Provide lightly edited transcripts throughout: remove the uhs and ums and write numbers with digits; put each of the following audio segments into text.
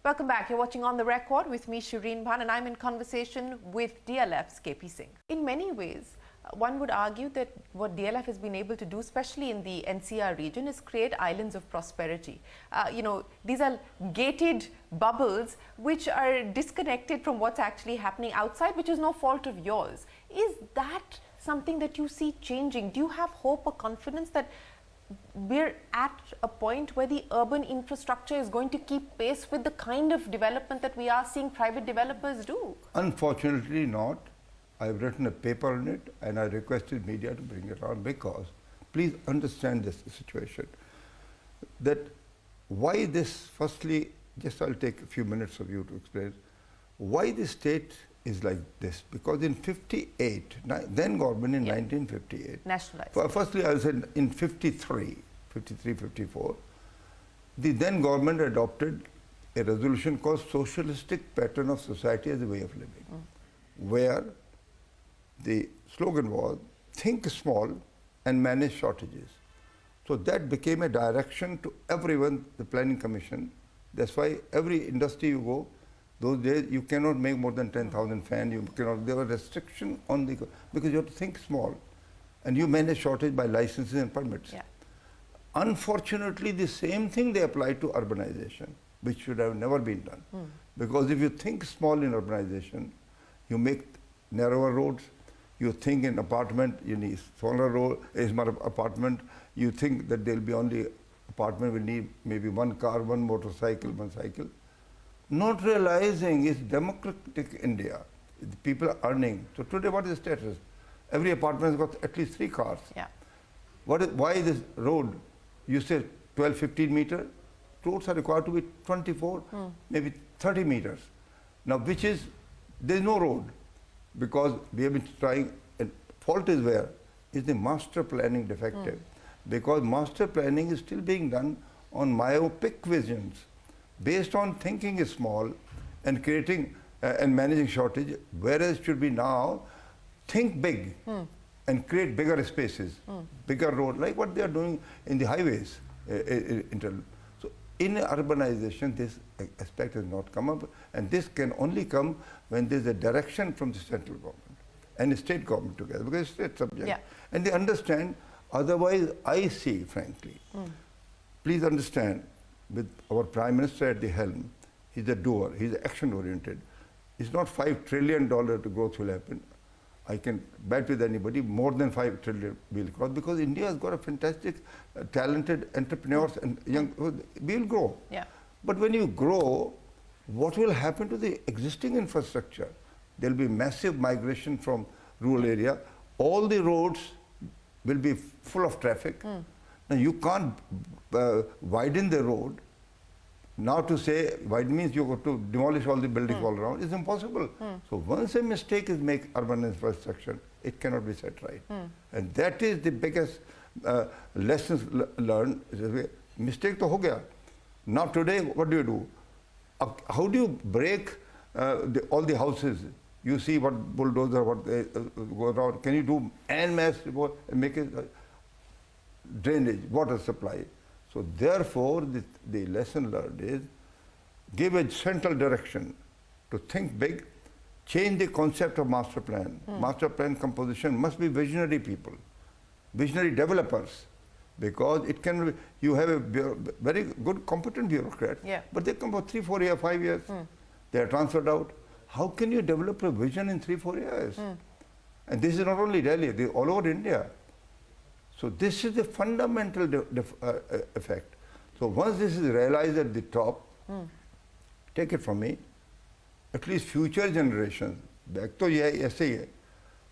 Welcome back. You're watching On the Record with me, Shereen Bhan, and I'm in conversation with DLF's KP Singh. In many ways, one would argue that what DLF has been able to do, especially in the NCR region, is create islands of prosperity. These are gated bubbles which are disconnected from what's actually happening outside, which is no fault of yours. Is that something that you see changing? Do you have hope or confidence that we're at a point where the urban infrastructure is going to keep pace with the kind of development that we are seeing private developers do? Unfortunately not. I've written a paper on it and I requested media to bring it on because, please understand this situation, that why this, firstly, just I'll take a few minutes of you to explain why the state is like this. Because in 58, then government in 1958. Nationalized. Firstly, I said in 53, 54, the then government adopted a resolution called Socialistic Pattern of Society as a Way of Living, where the slogan was, think small and manage shortages. So that became a direction to everyone, the Planning Commission. That's why every industry you go, those days you cannot make more than 10,000 fans. You cannot. There were restrictions on the, because you have to think small, and you manage shortage by licenses and permits. Yeah. Unfortunately, the same thing they apply to urbanization, which should have never been done. Because if you think small in urbanization, you make narrower roads. You think in apartment, you need smaller road, apartment. You think that there'll be only apartment will need maybe one car, one motorcycle, one cycle. Not realizing it's democratic India. The people are earning. So today, what is the status? Every apartment has got at least 3 cars. Yeah. Why this road? You say 12, 15 meters. Roads are required to be 24, maybe 30 meters. Now, there's no road because we have been trying, and fault is where? Is the master planning defective? Because master planning is still being done on myopic visions, based on thinking small and creating and managing shortage, whereas it should be now think big and create bigger spaces, bigger road, like what they are doing in the highways. So in urbanization, this aspect has not come up, and this can only come when there's a direction from the central government and the state government together, because it's state subject. Yeah. And they understand, otherwise I see, frankly, please understand, with our Prime Minister at the helm, he's a doer, he's action-oriented. It's not $5 trillion to growth will happen. I can bet with anybody more than 5 trillion will grow, because India has got a fantastic, talented entrepreneurs and young, will grow. Yeah. But when you grow, what will happen to the existing infrastructure? There'll be massive migration from rural area. All the roads will be full of traffic. Now you can't widen the road. Now to say widen means you got to demolish all the buildings all around is impossible. So once a mistake is made urban infrastructure, it cannot be set right. And that is the biggest lessons learned. Mistake to ho gaya. Now today, what do? How do you break all the houses? You see what bulldozer, what they go around. Can you do en masse report and make it drainage, water supply? So therefore, the lesson learned is give a central direction to think big, change the concept of master plan. Master plan composition must be visionary people, visionary developers, because it can be, you have a very good competent bureaucrat, but they come for 3, 4 years, 5 years, they are transferred out. How can you develop a vision in 3, 4 years? And this is not only Delhi, this is all over India. So this is the fundamental effect. So once this is realized at the top, take it from me, at least future generations, back to yes,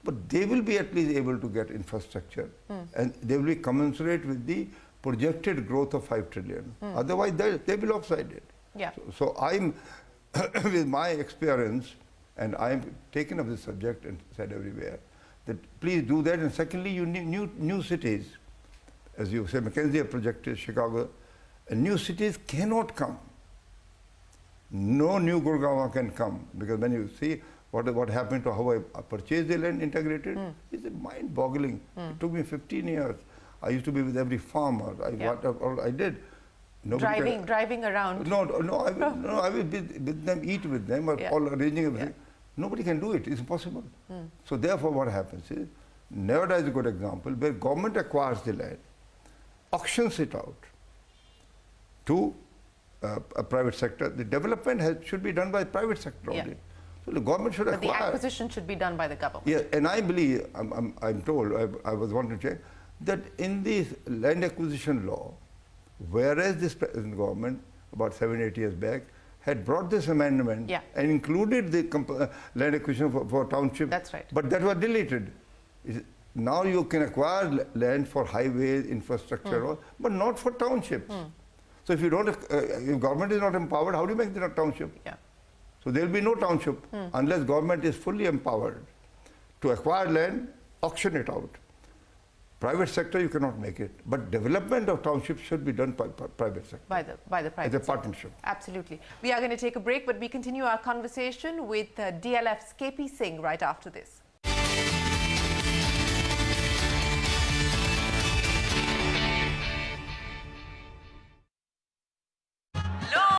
but they will be at least able to get infrastructure, and they will be commensurate with the projected growth of 5 trillion. Otherwise, they will be lopsided. Yeah. So I'm, with my experience, and I'm taken up this subject and said everywhere, that please do that. And secondly, you need new cities. As you say, McKinsey have projected Chicago, and new cities cannot come. No new Gurgaon can come, because when you see what happened to how I purchased the land integrated, it's mind-boggling. It took me 15 years. I used to be with every farmer. What I did. driving around. No, I will be with them, eat with them, or all arranging everything. Nobody can do it. It's impossible. So therefore, what happens is, Noida is a good example where government acquires the land, auctions it out to a private sector. The development should be done by private sector only. So the government should acquire. But the acquisition should be done by the government. Yeah, and I believe, I'm told, I was wanting to check, that in the land acquisition law, whereas this present government, about 7-8 years back, had brought this amendment and included the land acquisition for township. That's right. But that was deleted. Now you can acquire land for highways, infrastructure, but not for townships. So if you don't, if government is not empowered, how do you make it a township? So there will be no township unless government is fully empowered to acquire land, auction it out. Private sector, you cannot make it. But development of townships should be done by private sector. By the private sector. As a partnership. Absolutely. We are going to take a break, but we continue our conversation with DLF's KP Singh right after this.